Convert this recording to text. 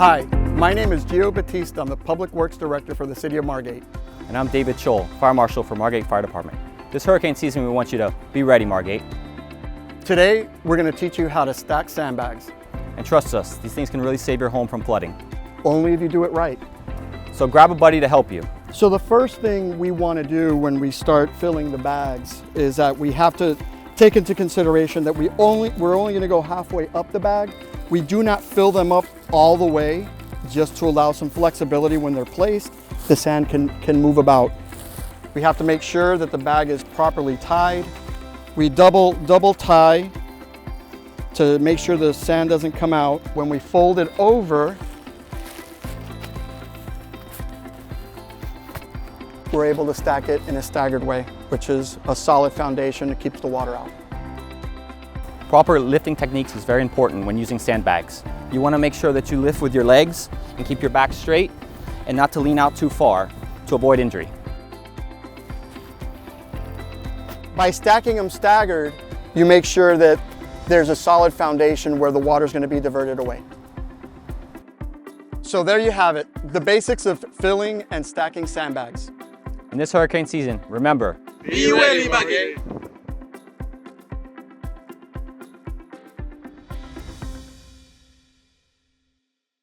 Hi, my name is Gio Batista. I'm the Public Works Director for the City of Margate. And I'm David Scholl, Fire Marshal for Margate Fire Department. This hurricane season, we want you to be ready, Margate. Today, we're going to teach you how to stack sandbags. And trust us, these things can really save your home from flooding. Only if you do it right. So grab a buddy to help you. So the first thing we want to do when we start filling the bags is that we have to take into consideration that we're only going to go halfway up the bag. We do not fill them up all the way, just to allow some flexibility when they're placed. The sand can move about. We have to make sure that the bag is properly tied. We double tie to make sure the sand doesn't come out. When we fold it over, we're able to stack it in a staggered way, which is a solid foundation that keeps the water out. Proper lifting techniques is very important when using sandbags. You want to make sure that you lift with your legs and keep your back straight and not to lean out too far to avoid injury. By stacking them staggered, you make sure that there's a solid foundation where the water is going to be diverted away. So there you have it, the basics of filling and stacking sandbags. In this hurricane season, remember, Be ready, Margate.